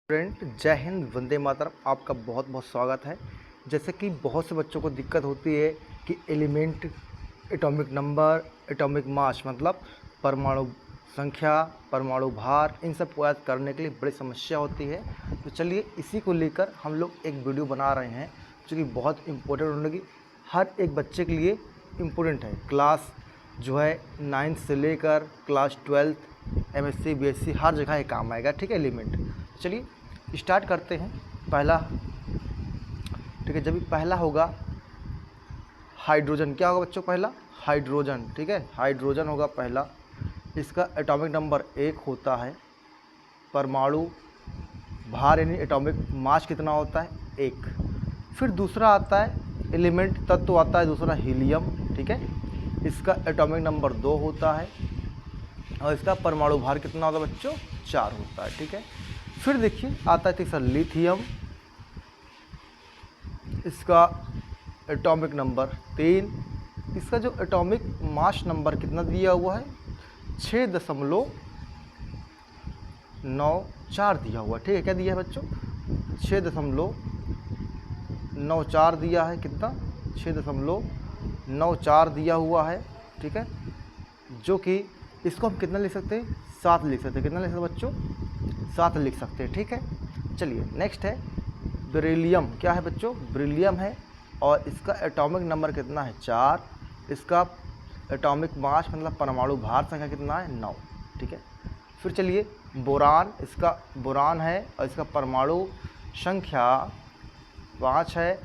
Friend, जय हिंद, वंदे मातरम। आपका बहुत बहुत स्वागत है। जैसे कि बहुत से बच्चों को दिक्कत होती है कि element, atomic number, atomic mass मतलब परमाणु संख्या, परमाणु भार, इन सब को याद करने के लिए बड़ी समस्या होती है। तो चलिए इसी को लेकर हम लोग एक वीडियो बना रहे हैं जो कि बहुत इम्पोर्टेंट होगी, हर एक बच्चे के लिए इम्पोर्टेंट है। क्लास जो है 9th से लेकर क्लास 12th, MSc BSc हर जगह ये काम आएगा। ठीक है, एलिमेंट। चलिए स्टार्ट करते हैं। पहला, ठीक है, जब भी पहला होगा हाइड्रोजन। क्या होगा बच्चों? पहला हाइड्रोजन। ठीक है, हाइड्रोजन होगा पहला। इसका एटॉमिक नंबर 1 होता है। परमाणु भार यानी एटॉमिक मास कितना होता है? 1। फिर दूसरा आता है एलिमेंट, तत्व आता है दूसरा हीलियम। ठीक है, इसका एटॉमिक नंबर 2 होता है और इसका परमाणु भार कितना होता है बच्चों? 4 होता है। ठीक है, फिर देखिए आता है तीसरा लिथियम। इसका एटॉमिक नंबर 3। इसका जो एटॉमिक मास नंबर कितना दिया हुआ है? 6.94 दिया हुआ है। ठीक है, क्या दिया है बच्चों? 6.94 दिया है। कितना? 6.94 दिया हुआ है। ठीक है, जो कि इसको हम कितना लिख सकते हैं? 7 लिख सकते हैं। कितना लिख सकते हैं बच्चों? 7 लिख सकते हैं। ठीक है, चलिए नेक्स्ट है बेरिलियम। क्या है बच्चों? बेरिलियम है और इसका एटॉमिक नंबर कितना है? 4। इसका एटॉमिक मास मतलब परमाणु भार संख्या कितना है? 9। ठीक है, फिर चलिए बोरान। इसका बोरान है और इसका परमाणु संख्या 5 है।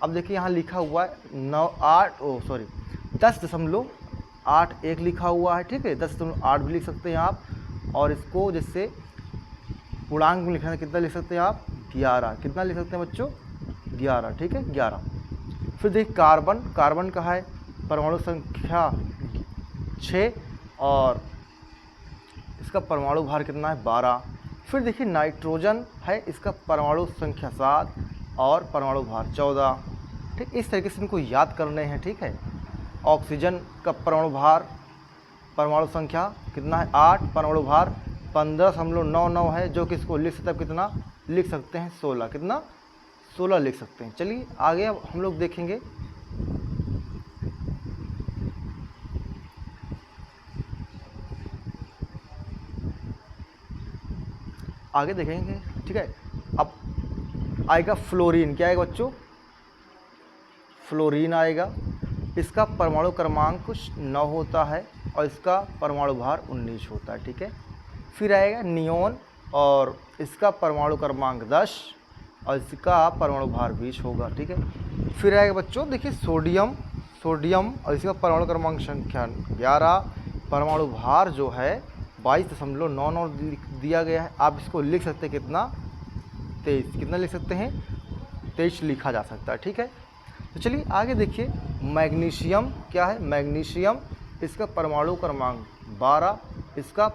अब देखिए यहाँ लिखा हुआ है 10.81 लिखा हुआ है। ठीक है, 10.8 भी लिख सकते हैं आप। और इसको जैसे पूर्णांक में लिखना है, कितना लिख सकते हैं आप? 11। कितना लिख सकते हैं बच्चों? 11। ठीक है, 11। फिर देखिए कार्बन। कार्बन का है परमाणु संख्या 6 और इसका परमाणु भार कितना है? 12। फिर देखिए नाइट्रोजन है, इसका परमाणु संख्या 7 और परमाणु भार 14। ठीक, इस तरीके से इनको याद करने हैं। ठीक है, ऑक्सीजन का परमाणु संख्या कितना है? 8। परमाणु भार 15.99 है, जो कि इसको लिख सकते हैं कितना? लिख सकते हैं 16। कितना? 16 लिख सकते हैं। चलिए आगे अब हम लोग देखेंगे ठीक है, अब आएगा फ्लोरीन। क्या आएगा बच्चों? फ्लोरीन आएगा। इसका परमाणु क्रमांक कुछ 9 होता है और इसका परमाणु भार 19 होता है। ठीक है, फिर आएगा नियोन और इसका परमाणु क्रमांक 10 और इसका परमाणु भार 20 होगा। ठीक है, फिर आएगा बच्चों देखिए सोडियम। सोडियम और इसका परमाणु क्रमांक संख्या 11, परमाणु भार जो है 22.99 दिया गया है। आप इसको लिख सकते हैं कितना? 23। कितना लिख सकते हैं? 23 लिखा जा सकता है। ठीक है, तो चलिए आगे देखिए मैग्नीशियम। क्या है? मैग्नीशियम। इसका परमाणु क्रमांक 12, इसका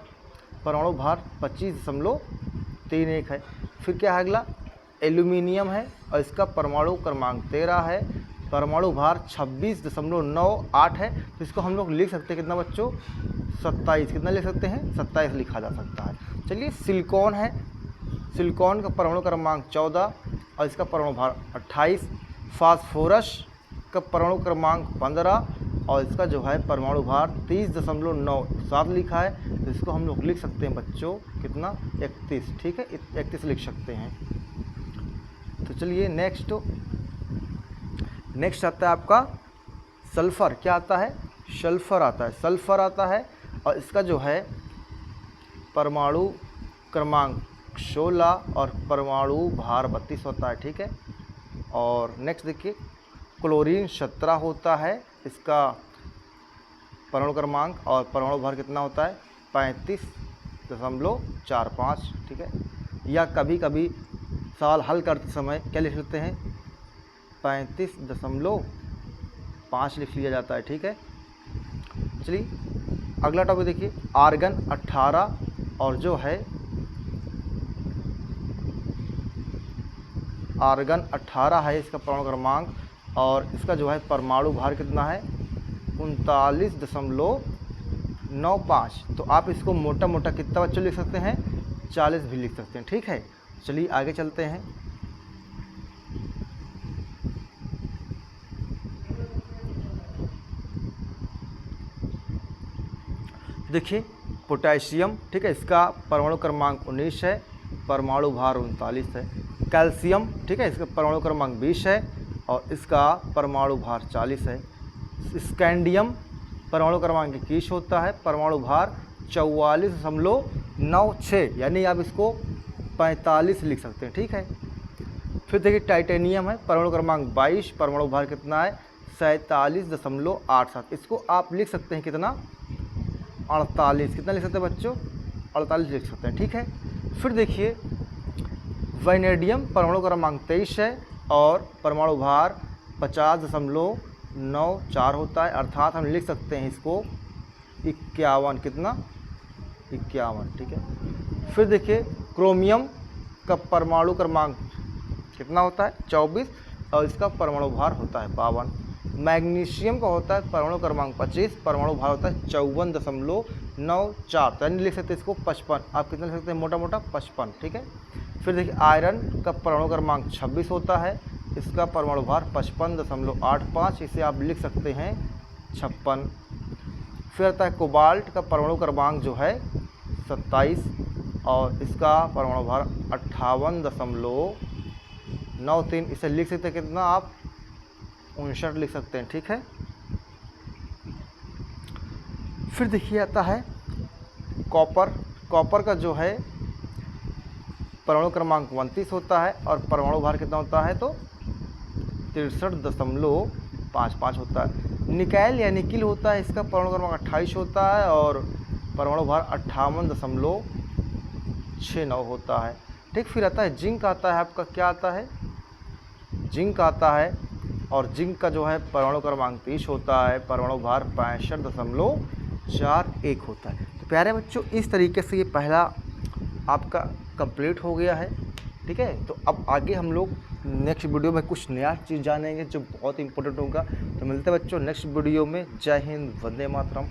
परमाणु भार 25.31 है। फिर क्या है अगला? एल्यूमिनियम है और इसका परमाणु क्रमांक 13 है, परमाणु भार 26.98 है। तो इसको हम लोग लिख सकते हैं कितना बच्चों? 27। कितना लिख सकते हैं? 27 लिखा जा सकता है। चलिए सिलिकॉन है। सिलिकॉन का परमाणु क्रमांक 14 और इसका परमाणु भार 28। फास्फोरस का परमाणु क्रमांक 15 और इसका जो है परमाणु भार 30.97 लिखा है। तो इसको हम लोग लिख सकते हैं बच्चों कितना? 31। ठीक है, 31 लिख सकते हैं। तो चलिए नेक्स्ट आता है आपका सल्फ़र। क्या आता है? सल्फ़र आता है। सल्फ़र आता है और इसका जो है परमाणु क्रमांक 16 और परमाणु भार 32 होता है। ठीक है, और नेक्स्ट देखिए क्लोरीन 17 होता है, इसका परमाणु क्रमांक और परमाणु भार कितना होता है? 35.45। ठीक है, या कभी कभी सवाल हल करते समय क्या लिख लेते हैं? 35.5 लिख लिया जाता है। ठीक है, चलिए अगला टॉपिक देखिए आर्गन 18 और जो है आर्गन 18 है, इसका परमाणु क्रमांक और इसका जो है परमाणु भार कितना है? 39.95। तो आप इसको मोटा मोटा कितना बच्चों लिख सकते हैं? 40 भी लिख सकते हैं। ठीक है, चलिए आगे चलते हैं। देखिए पोटेशियम, ठीक है, इसका परमाणु क्रमांक 19 है, परमाणु भार 39 है। कैल्शियम, ठीक है, इसका परमाणु क्रमांक 20 है और इसका परमाणु भार 40 है। स्कैंडियम परमाणु क्रमांक 21 होता है, परमाणु भार 44.96, यानी आप इसको 45 लिख सकते हैं, ठीक है। फिर देखिए टाइटेनियम है, परमाणु क्रमांक 22, परमाणु भार कितना है 47.87, इसको आप लिख सकते हैं कितना 48, कितना लिख सकते हैं बच्चों 48 लिख सकते हैं, ठीक है। फिर देखिए वैनेडियम परमाणु क्रमांक 23 है और परमाणु भार 50.94 होता है, अर्थात हम लिख सकते हैं इसको 51, कितना 51, ठीक है। फिर देखिए क्रोमियम का परमाणु क्रमांक कितना होता है 24 और इसका परमाणु भार होता है 52। मैग्नीशियम का होता है परमाणु क्रमांक 25, परमाणु भार होता है 54.94, तो यानी लिख सकते हैं इसको 55, आप कितना लिख सकते हैं मोटा मोटा 55, ठीक है। फिर देखिए आयरन का परमाणु क्रमांक 26 होता है, इसका परमाणु भार 55.85, इसे आप लिख सकते हैं 56। फिर आता है कोबाल्ट का परमाणु क्रमांक जो है 27 और इसका परमाणु भार 58.93, इसे लिख सकते हैं कितना आप 59 लिख सकते हैं, ठीक है। फिर देखिए आता है कॉपर, कॉपर का जो है परमाणु क्रमांक 29 होता है और परमाणु भार कितना होता है तो 63.55 होता है। निकैल या निकिल होता है, इसका परमाणु क्रमांक 28 होता है और परमाणु भार 58.69 होता है, ठीक। फिर आता है जिंक, आता है आपका क्या आता है जिंक आता है और जिंक का जो है परमाणु क्रमांक 30 होता है, परमाणु भार 65.41 होता है। तो प्यारे बच्चों इस तरीके से ये पहला आपका कंप्लीट हो गया है, ठीक है। तो अब आगे हम लोग नेक्स्ट वीडियो में कुछ नया चीज़ जानेंगे जो बहुत इंपॉर्टेंट होगा। तो मिलते हैं बच्चों नेक्स्ट वीडियो में। जय हिंद, वंदे मातरम।